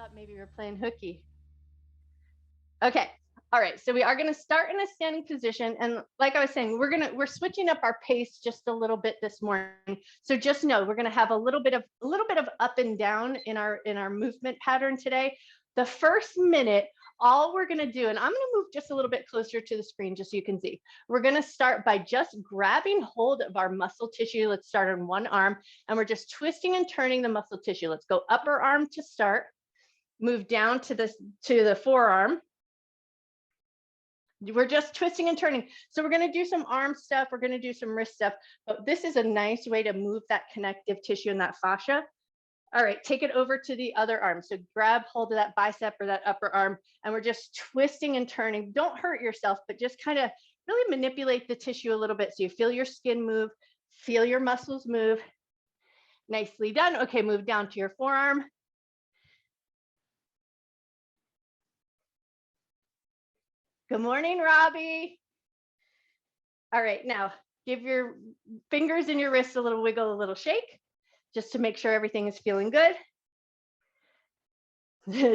thought maybe we were playing hooky. Okay. All right. So we are going to start in a standing position. And like I was saying, we're switching up our pace just a little bit this morning. So just know we're going to have a little bit of up and down in our movement pattern today. The first minute, all we're going to do, and I'm going to move just a little bit closer to the screen just so you can see. We're going to start by just grabbing hold of our muscle tissue. Let's start on one arm, and we're just twisting and turning the muscle tissue. Let's go upper arm to start, move down to the forearm. We're just twisting and turning. So we're going to do some arm stuff. We're going to do some wrist stuff. But this is a nice way to move that connective tissue and that fascia. All right, take it over to the other arm. So grab hold of that bicep or that upper arm, and we're just twisting and turning. Don't hurt yourself, but just kind of really manipulate the tissue a little bit so you feel your skin move, feel your muscles move. Nicely done. Okay, move down to your forearm. Good morning, Robbie. All right, now give your fingers and your wrists a little wiggle, a little shake, just to make sure everything is feeling good.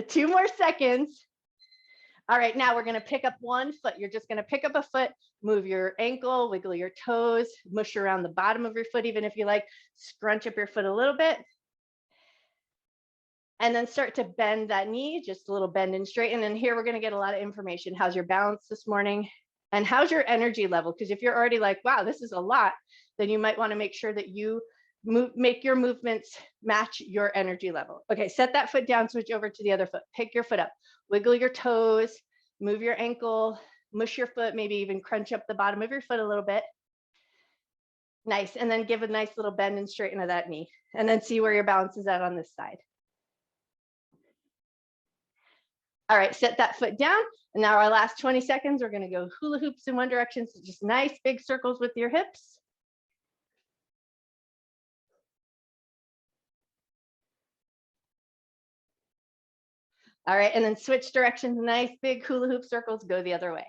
2 more seconds. All right, now we're going to pick up one foot. You're just going to pick up a foot, move your ankle, wiggle your toes, mush around the bottom of your foot, even if you like, scrunch up your foot a little bit. And then start to bend that knee, just a little bend and straighten. And here we're going to get a lot of information. How's your balance this morning? And how's your energy level? Because if you're already like, wow, this is a lot, then you might want to make sure that you make your movements match your energy level. Okay, set that foot down, switch over to the other foot. Pick your foot up, wiggle your toes, move your ankle, mush your foot, maybe even crunch up the bottom of your foot a little bit. Nice. And then give a nice little bend and straighten of that knee. And then see where your balance is at on this side. All right, set that foot down. And now our last 20 seconds, we're going to go hula hoops in one direction. So just nice big circles with your hips. All right, and then switch directions, nice big hula hoop circles, go the other way.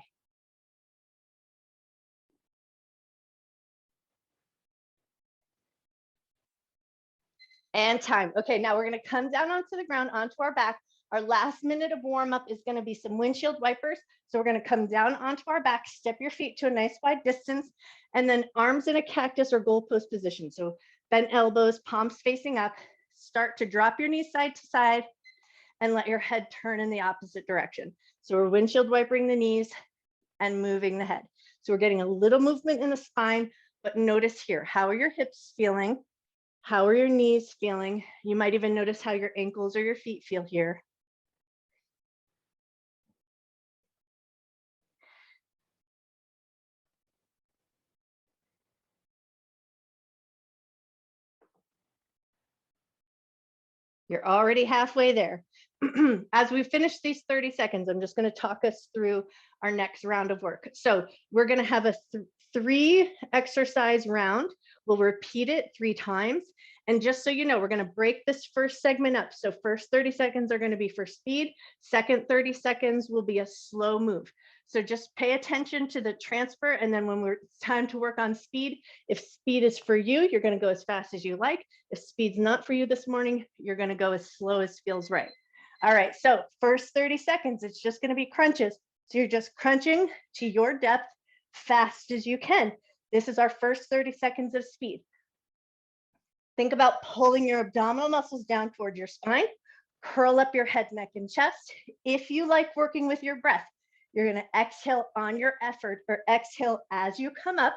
And time. Okay, now we're going to come down onto the ground, onto our back. Our last minute of warm up is going to be some windshield wipers. So we're going to come down onto our back, step your feet to a nice wide distance, and then arms in a cactus or goalpost position. So bent elbows, palms facing up, start to drop your knees side to side and let your head turn in the opposite direction. So we're windshield wipering the knees and moving the head. So we're getting a little movement in the spine, but notice here, how are your hips feeling? How are your knees feeling? You might even notice how your ankles or your feet feel here. You're already halfway there. As we finish these 30 seconds, I'm just going to talk us through our next round of work. So we're going to have a 3 exercise round. We'll repeat it 3 times. And just so you know, we're going to break this first segment up. So first 30 seconds are going to be for speed. Second 30 seconds will be a slow move. So just pay attention to the transfer. And then when it's time to work on speed, if speed is for you, you're going to go as fast as you like. If speed's not for you this morning, you're going to go as slow as feels right. All right, so first 30 seconds, it's just going to be crunches. So you're just crunching to your depth fast as you can. This is our first 30 seconds of speed. Think about pulling your abdominal muscles down toward your spine. Curl up your head, neck, and chest. If you like working with your breath, you're going to exhale on your effort or exhale as you come up.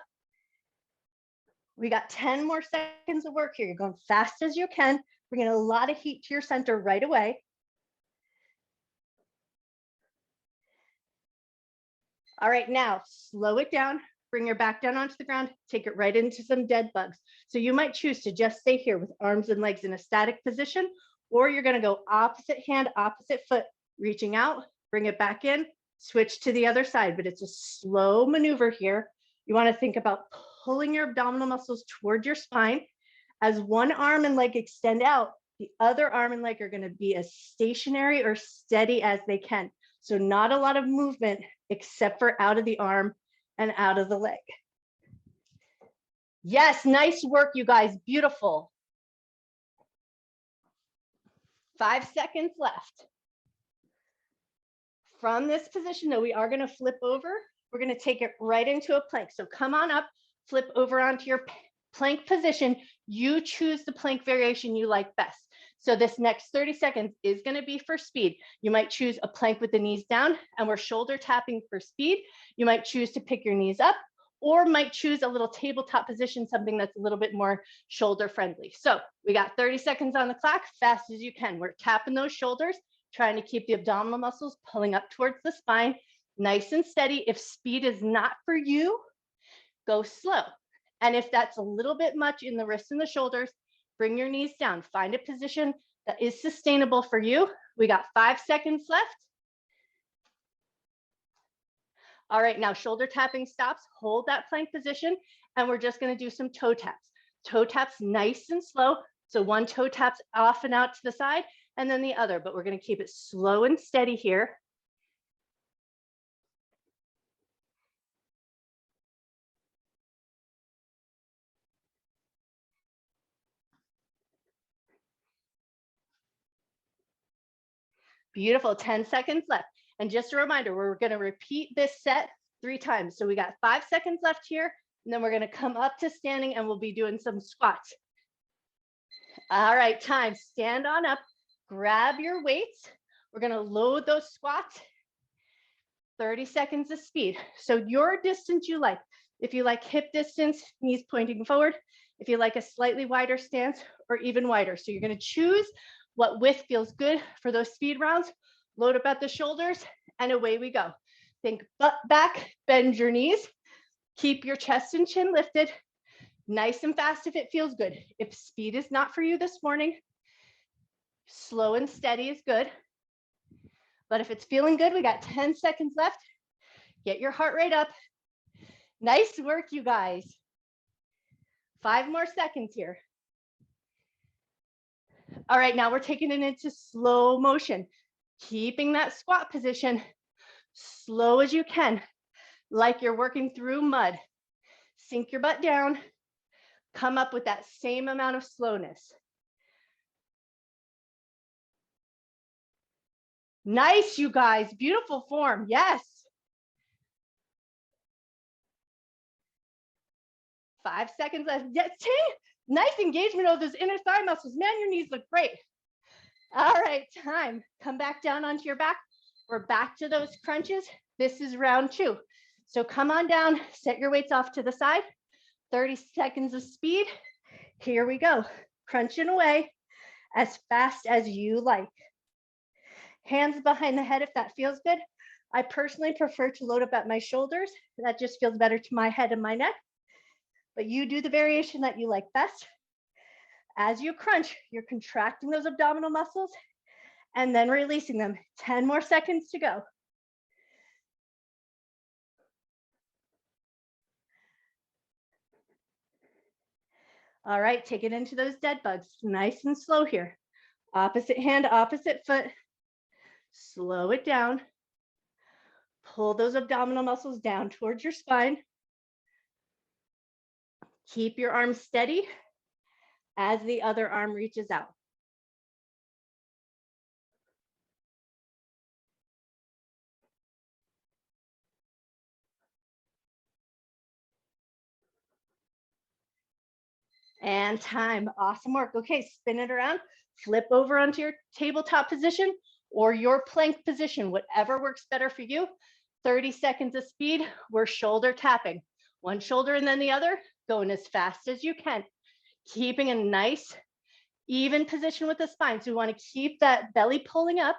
We got 10 more seconds of work here. You're going fast as you can, bringing a lot of heat to your center right away. All right, now slow it down, bring your back down onto the ground, take it right into some dead bugs. So you might choose to just stay here with arms and legs in a static position, or you're gonna go opposite hand, opposite foot, reaching out, bring it back in, switch to the other side, but it's a slow maneuver here. You wanna think about pulling your abdominal muscles toward your spine. As one arm and leg extend out, the other arm and leg are gonna be as stationary or steady as they can. So not a lot of movement except for out of the arm and out of the leg. Yes, nice work, you guys. Beautiful. 5 seconds left. From this position, though, we are going to flip over. We're going to take it right into a plank. So come on up, flip over onto your plank position. You choose the plank variation you like best. So this next 30 seconds is going to be for speed. You might choose a plank with the knees down and we're shoulder tapping for speed. You might choose to pick your knees up or might choose a little tabletop position, something that's a little bit more shoulder friendly. So we got 30 seconds on the clock, fast as you can. We're tapping those shoulders, trying to keep the abdominal muscles pulling up towards the spine, nice and steady. If speed is not for you, go slow. And if that's a little bit much in the wrists and the shoulders, bring your knees down. Find a position that is sustainable for you. We got 5 seconds left. All right, now shoulder tapping stops. Hold that plank position, and we're just going to do some toe taps. Toe taps nice and slow. So one toe taps off and out to the side, and then the other, but we're going to keep it slow and steady here. Beautiful, 10 seconds left. And just a reminder, we're going to repeat this set 3 times. So we got 5 seconds left here, and then we're going to come up to standing and we'll be doing some squats. All right, time, stand on up, grab your weights. We're going to load those squats, 30 seconds of speed. So your distance you like. If you like hip distance, knees pointing forward. If you like a slightly wider stance or even wider. So you're going to choose what width feels good for those speed rounds. Load up at the shoulders and away we go. Think butt back, bend your knees. Keep your chest and chin lifted. Nice and fast if it feels good. If speed is not for you this morning, slow and steady is good. But if it's feeling good, we got 10 seconds left. Get your heart rate up. Nice work, you guys. 5 more seconds here. All right, now we're taking it into slow motion, keeping that squat position slow as you can, like you're working through mud. Sink your butt down, come up with that same amount of slowness. Nice, you guys, beautiful form, yes. 5 seconds left. Yes, nice engagement of those inner thigh muscles. Man, your knees look great. All right, time. Come back down onto your back. We're back to those crunches. This is round 2. So come on down, set your weights off to the side. 30 seconds of speed. Here we go. Crunching away as fast as you like. Hands behind the head if that feels good. I personally prefer to load up at my shoulders. That just feels better to my head and my neck. But you do the variation that you like best. As you crunch, you're contracting those abdominal muscles and then releasing them. 10 more seconds to go. All right, take it into those dead bugs. Nice and slow here. Opposite hand, opposite foot. Slow it down. Pull those abdominal muscles down towards your spine. Keep your arm steady as the other arm reaches out. And time, awesome work. Okay, spin it around, flip over onto your tabletop position or your plank position, whatever works better for you. 30 seconds of speed, we're shoulder tapping. One shoulder and then the other, going as fast as you can. Keeping a nice, even position with the spine. So we want to keep that belly pulling up.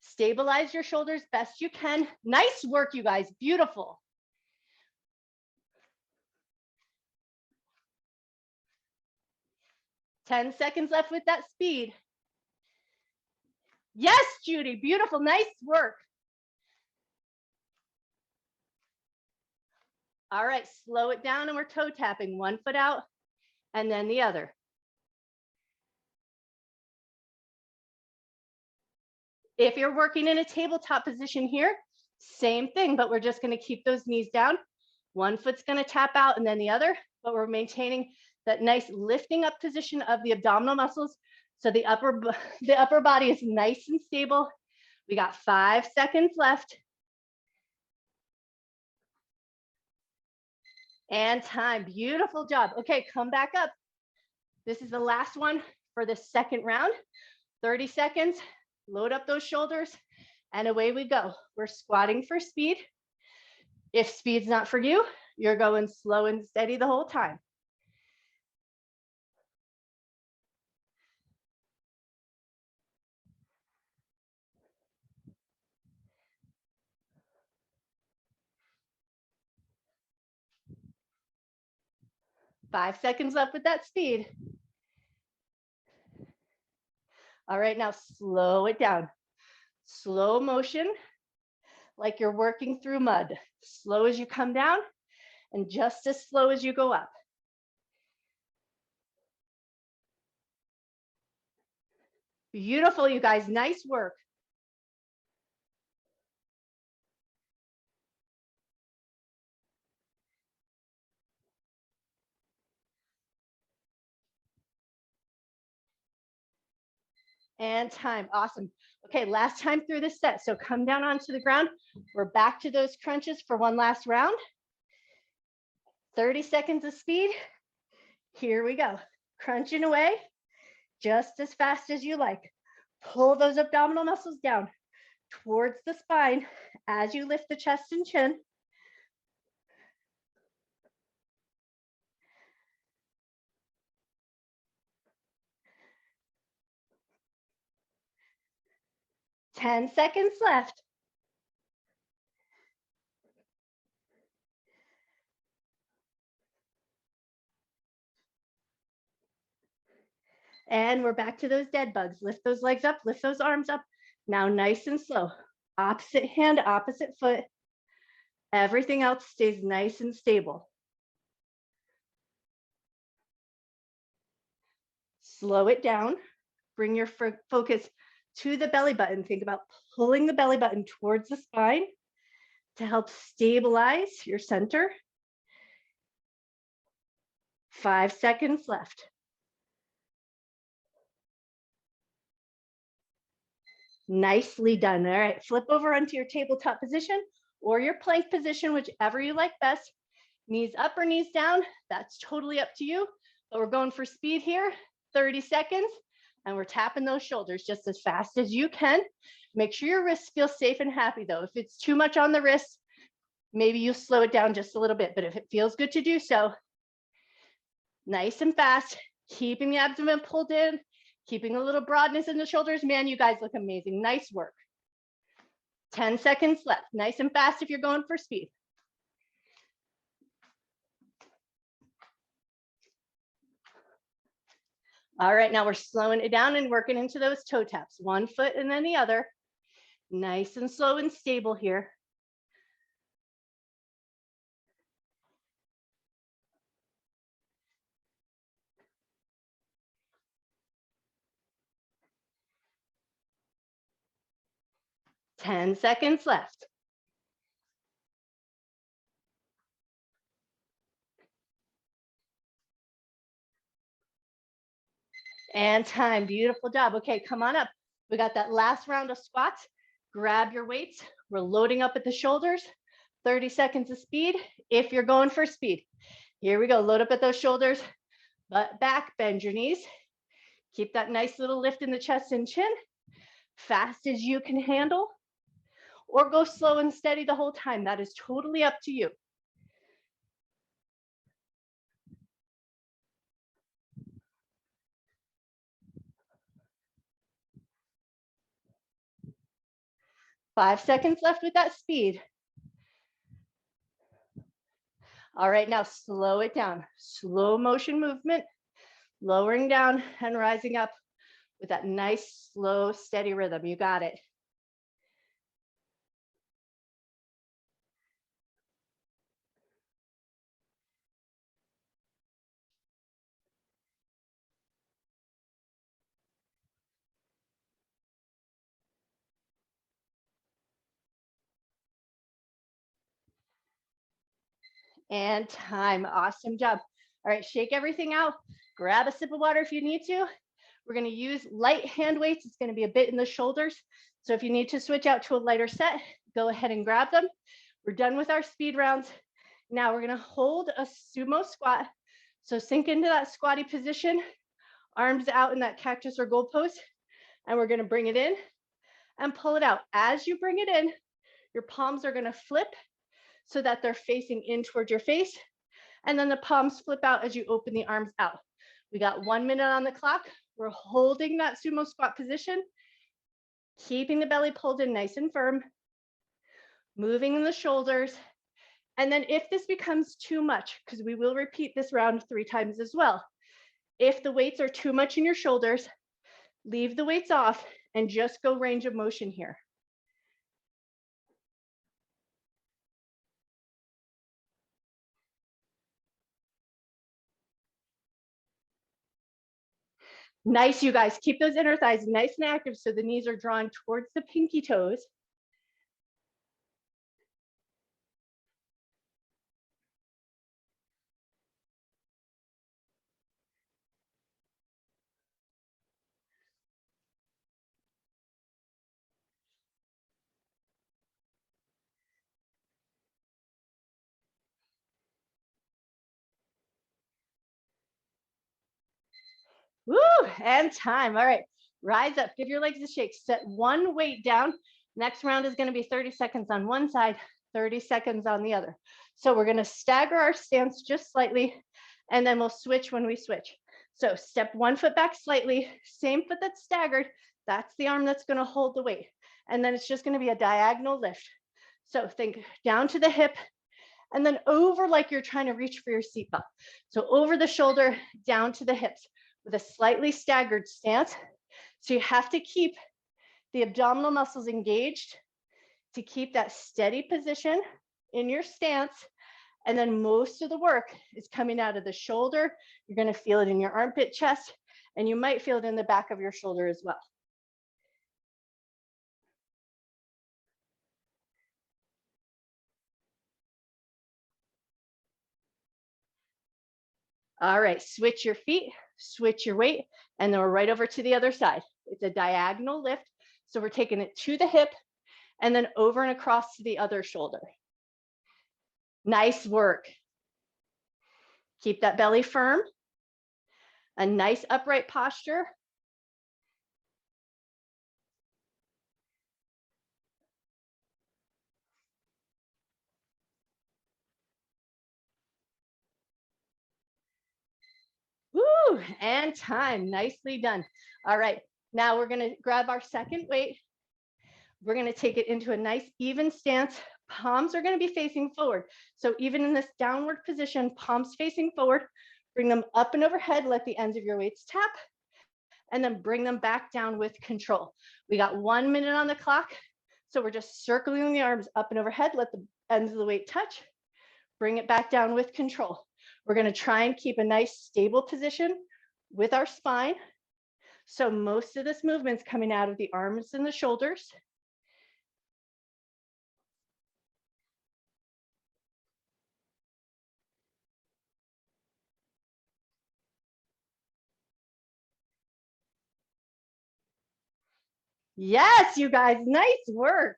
Stabilize your shoulders best you can. Nice work, you guys, beautiful. Ten seconds left with that speed. Yes, Judy, beautiful, nice work. All right, slow it down and we're toe tapping. One foot out and then the other. If you're working in a tabletop position here, same thing, but we're just going to keep those knees down. One foot's going to tap out and then the other, but we're maintaining that nice lifting up position of the abdominal muscles. So the upper body is nice and stable. We got 5 seconds left. And time. Beautiful job. Okay, come back up. This is the last one for the second round. 30 seconds. Load up those shoulders, and away we go. We're squatting for speed. If speed's not for you, you're going slow and steady the whole time. Five seconds left with that speed. All right, now slow it down. Slow motion, like you're working through mud. Slow as you come down, and just as slow as you go up. Beautiful, you guys. Nice work. And time. Awesome. Okay, last time through this set. So come down onto the ground. We're back to those crunches for one last round. 30 seconds of speed. Here we go. Crunching away just as fast as you like. Pull those abdominal muscles down towards the spine as you lift the chest and chin. Ten seconds left. And we're back to those dead bugs. Lift those legs up, lift those arms up. Now nice and slow. Opposite hand, opposite foot. Everything else stays nice and stable. Slow it down. Bring your focus to the belly button. Think about pulling the belly button towards the spine to help stabilize your center. 5 seconds left. Nicely done. All right, flip over onto your tabletop position or your plank position, whichever you like best. Knees up or knees down, that's totally up to you. But we're going for speed here, 30 seconds, and we're tapping those shoulders just as fast as you can. Make sure your wrists feel safe and happy though. If it's too much on the wrist, maybe you slow it down just a little bit, but if it feels good to do so, nice and fast, keeping the abdomen pulled in, keeping a little broadness in the shoulders. Man, you guys look amazing. Nice work. 10 seconds left. Nice and fast if you're going for speed. All right, now we're slowing it down and working into those toe taps. One foot and then the other. Nice and slow and stable here. Ten seconds left. And time. Beautiful job. Okay, come on up. We got that last round of squats. Grab your weights. We're loading up at the shoulders. 30 seconds of speed if you're going for speed. Here we go. Load up at those shoulders. Butt back, bend your knees. Keep that nice little lift in the chest and chin. Fast as you can handle. Or go slow and steady the whole time. That is totally up to you. Five seconds left with that speed. All right, now slow it down. Slow motion movement, lowering down and rising up with that nice, slow, steady rhythm. You got it. And time. Awesome job. All right, shake everything out. Grab a sip of water if you need to. We're going to use light hand weights. It's going to be a bit in the shoulders. So if you need to switch out to a lighter set, go ahead and grab them. We're done with our speed rounds. Now we're gonna hold a sumo squat. So sink into that squatty position, arms out in that cactus or goal pose, and we're gonna bring it in and pull it out. As you bring it in, your palms are gonna flip so that they're facing in towards your face, and then the palms flip out as you open the arms out. We got 1 minute on the clock. We're holding that sumo squat position, keeping the belly pulled in nice and firm, moving in the shoulders. And then if this becomes too much, because we will repeat this round 3 times as well, if the weights are too much in your shoulders, leave the weights off and just go range of motion here. Nice, you guys. Keep those inner thighs nice and active so the knees are drawn towards the pinky toes. Woo, and time. All right, rise up, give your legs a shake. Set one weight down. Next round is gonna be 30 seconds on one side, 30 seconds on the other. So we're gonna stagger our stance just slightly, and then we'll switch when we switch. So step one foot back slightly, same foot that's staggered, that's the arm that's gonna hold the weight. And then it's just gonna be a diagonal lift. So think down to the hip, and then over like you're trying to reach for your seatbelt. So over the shoulder, down to the hips, with a slightly staggered stance. So you have to keep the abdominal muscles engaged to keep that steady position in your stance. And then most of the work is coming out of the shoulder. You're gonna feel it in your armpit, chest, and you might feel it in the back of your shoulder as well. All right, switch your feet, switch your weight, and then we're right over to the other side. It's a diagonal lift. So we're taking it to the hip and then over and across to the other shoulder. Nice work. Keep that belly firm. A nice upright posture. Woo, and time, nicely done. All right, now we're gonna grab our second weight. We're gonna take it into a nice even stance. Palms are gonna be facing forward. So even in this downward position, palms facing forward, bring them up and overhead, let the ends of your weights tap, and then bring them back down with control. We got 1 minute on the clock. So we're just circling the arms up and overhead, let the ends of the weight touch, bring it back down with control. We're gonna try and keep a nice stable position with our spine. So most of this movement's coming out of the arms and the shoulders. Yes, you guys, nice work.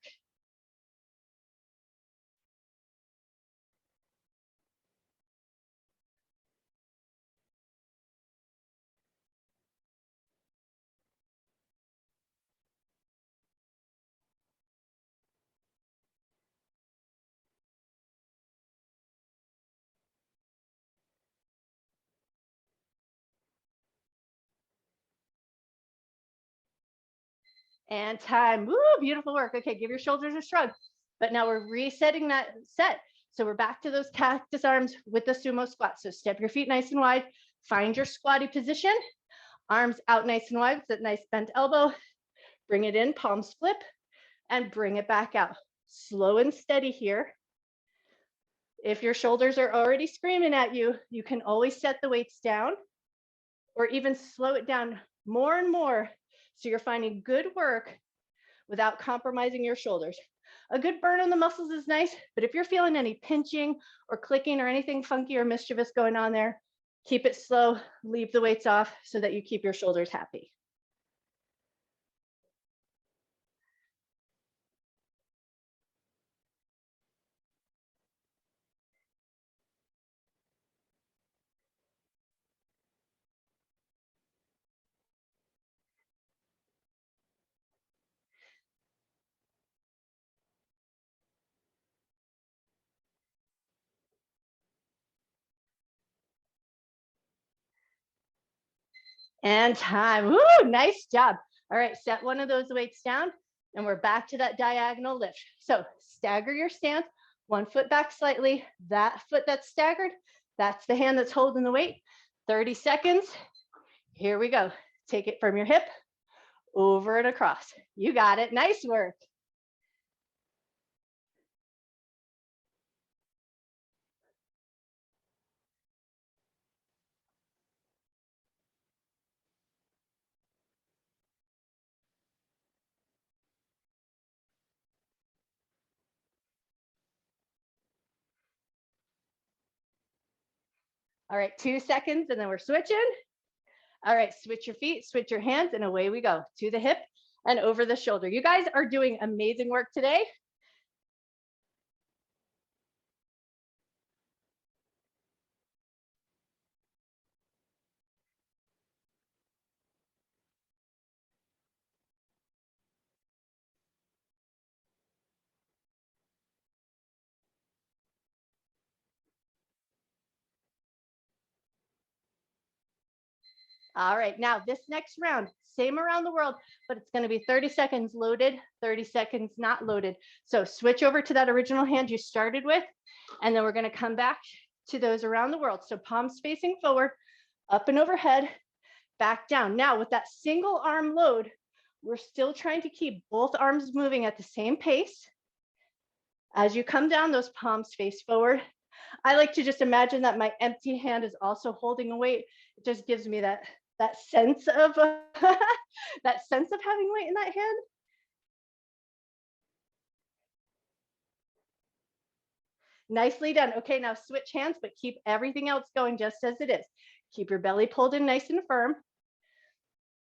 And time. Woo, beautiful work. Okay, give your shoulders a shrug. But now we're resetting that set. So we're back to those cactus arms with the sumo squat. So step your feet nice and wide. Find your squatty position. Arms out nice and wide with that nice bent elbow. Bring it in, palms flip, and bring it back out. Slow and steady here. If your shoulders are already screaming at you, you can always set the weights down or even slow it down more and more so you're finding good work without compromising your shoulders. A good burn on the muscles is nice, but if you're feeling any pinching or clicking or anything funky or mischievous going on there, keep it slow, leave the weights off so that you keep your shoulders happy. And time. Woo, nice job. All right, set one of those weights down and we're back to that diagonal lift. So stagger your stance, 1 foot back slightly. That foot that's staggered, that's the hand that's holding the weight. 30 seconds. Here we go. Take it from your hip, over and across. You got it. Nice work. All right, 2 seconds and then we're switching. All right, switch your feet, switch your hands, and away we go. To the hip and over the shoulder. You guys are doing amazing work today. All right, now this next round, same around the world, but it's gonna be 30 seconds loaded, 30 seconds not loaded. So switch over to that original hand you started with, and then we're gonna come back to those around the world. So palms facing forward, up and overhead, back down. Now with that single arm load, we're still trying to keep both arms moving at the same pace. As you come down, those palms face forward. I like to just imagine that my empty hand is also holding a weight. It just gives me that sense of that sense of having weight in that hand. Nicely done. Okay, now switch hands, but keep everything else going just as it is. Keep your belly pulled in nice and firm.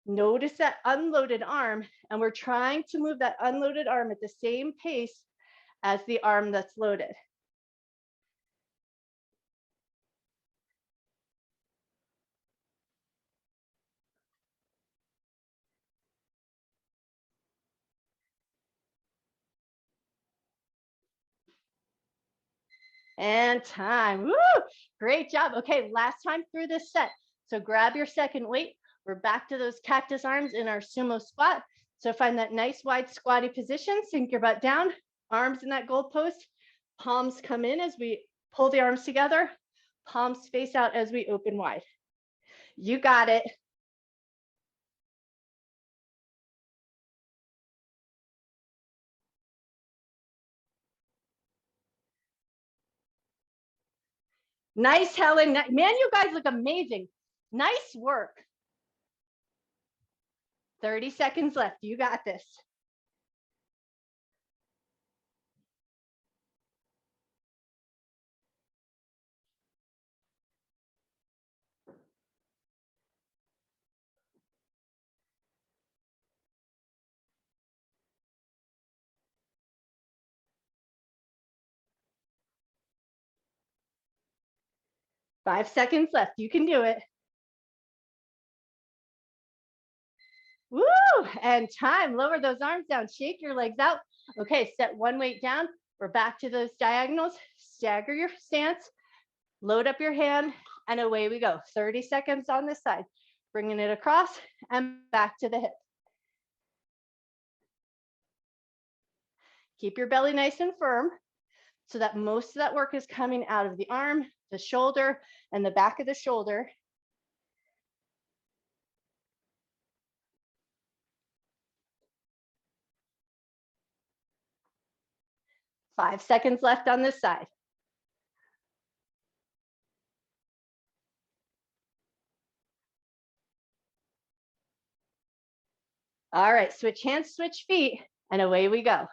Notice that unloaded arm, and we're trying to move that unloaded arm at the same pace as the arm that's loaded. And time. Woo! Great job. Okay, last time through this set. So grab your second weight. We're back to those cactus arms in our sumo squat. So find that nice wide squatty position. Sink your butt down, arms in that goal post. Palms come in as we pull the arms together. Palms face out as we open wide. You got it. Nice, Helen. Man, you guys look amazing. Nice work. 30 seconds left. You got this. Five seconds left. You can do it. Woo! And time. Lower those arms down. Shake your legs out. Okay, set one weight down. We're back to those diagonals. Stagger your stance. Load up your hand, and away we go. 30 seconds on this side. Bringing it across and back to the hip. Keep your belly nice and firm so that most of that work is coming out of the arm, the shoulder, and the back of the shoulder. Five seconds left on this side. All right, switch hands, switch feet, and away we go.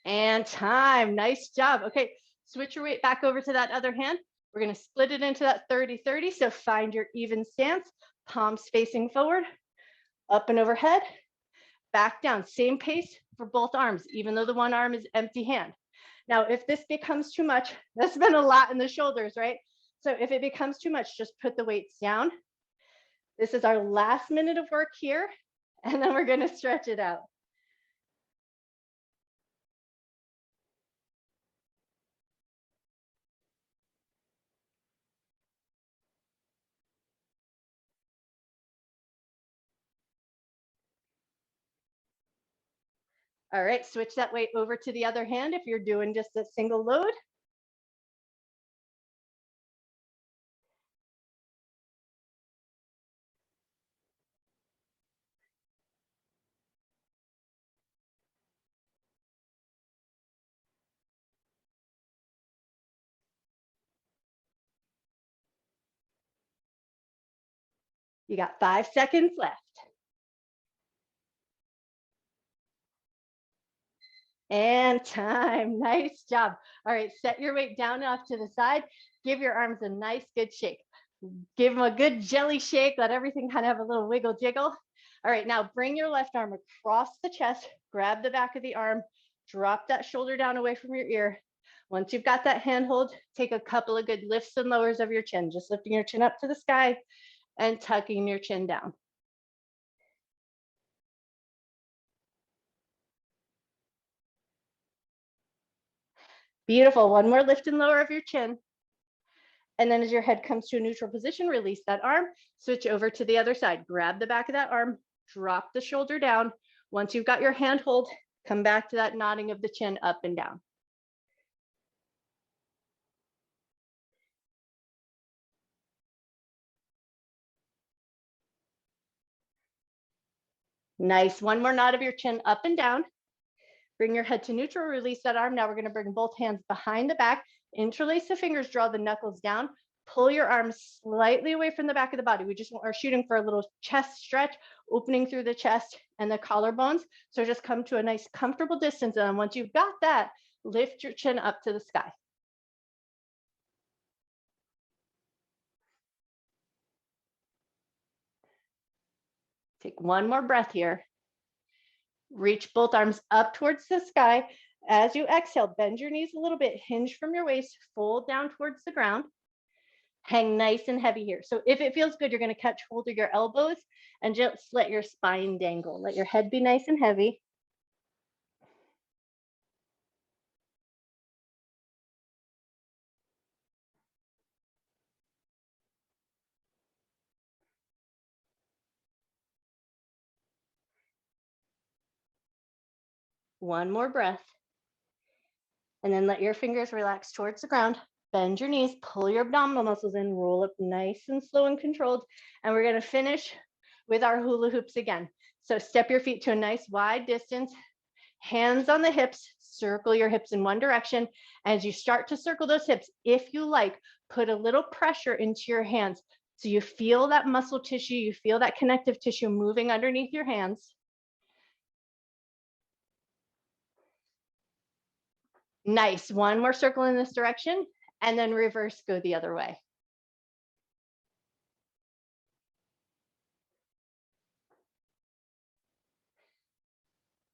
And time. Nice job. Okay, switch your weight back over to that other hand. We're going to split it into that 30-30. So find your even stance, palms facing forward, up and overhead, back down. Same pace for both arms, even though the one arm is empty hand. Now, if this becomes too much, that's been a lot in the shoulders, right? So if it becomes too much, just put the weights down. This is our last minute of work here, and then we're gonna stretch it out. All right, switch that weight over to the other hand if you're doing just a single load. You got 5 seconds left. And time. Nice job. All right, set your weight down off to the side. Give your arms a nice, good shake. Give them a good jelly shake. Let everything kind of have a little wiggle jiggle. All right, now bring your left arm across the chest. Grab the back of the arm. Drop that shoulder down away from your ear. Once you've got that handhold, take a couple of good lifts and lowers of your chin. Just lifting your chin up to the sky and tucking your chin down. Beautiful. One more lift and lower of your chin. And then as your head comes to a neutral position, release that arm, switch over to the other side. Grab the back of that arm, drop the shoulder down. Once you've got your handhold, come back to that nodding of the chin up and down. Nice. One more nod of your chin up and down. Bring your head to neutral, release that arm. Now we're going to bring both hands behind the back, interlace the fingers, draw the knuckles down, pull your arms slightly away from the back of the body. We just are shooting for a little chest stretch, opening through the chest and the collarbones. So just come to a nice comfortable distance. And once you've got that, lift your chin up to the sky. Take one more breath here. Reach both arms up towards the sky. As you exhale, bend your knees a little bit, hinge from your waist, fold down towards the ground. Hang nice and heavy here. So if it feels good, you're going to catch hold of your elbows and just let your spine dangle. Let your head be nice and heavy. One more breath. And then let your fingers relax towards the ground. Bend your knees, pull your abdominal muscles in, roll up nice and slow and controlled. And we're going to finish with our hula hoops again. So step your feet to a nice wide distance, hands on the hips, circle your hips in one direction. As you start to circle those hips, if you like, put a little pressure into your hands. So you feel that muscle tissue, you feel that connective tissue moving underneath your hands. Nice. One more circle in this direction, and then reverse, go the other way.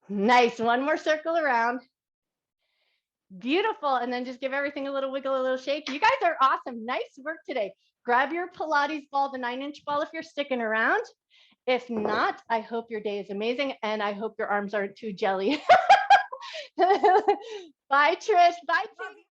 Nice. One more circle around. Beautiful. And then just give everything a little wiggle, a little shake. You guys are awesome. Nice work today. Grab your Pilates ball, the 9-inch ball, if you're sticking around. If not, I hope your day is amazing, and I hope your arms aren't too jelly. Bye, Trish. Bye, Tim.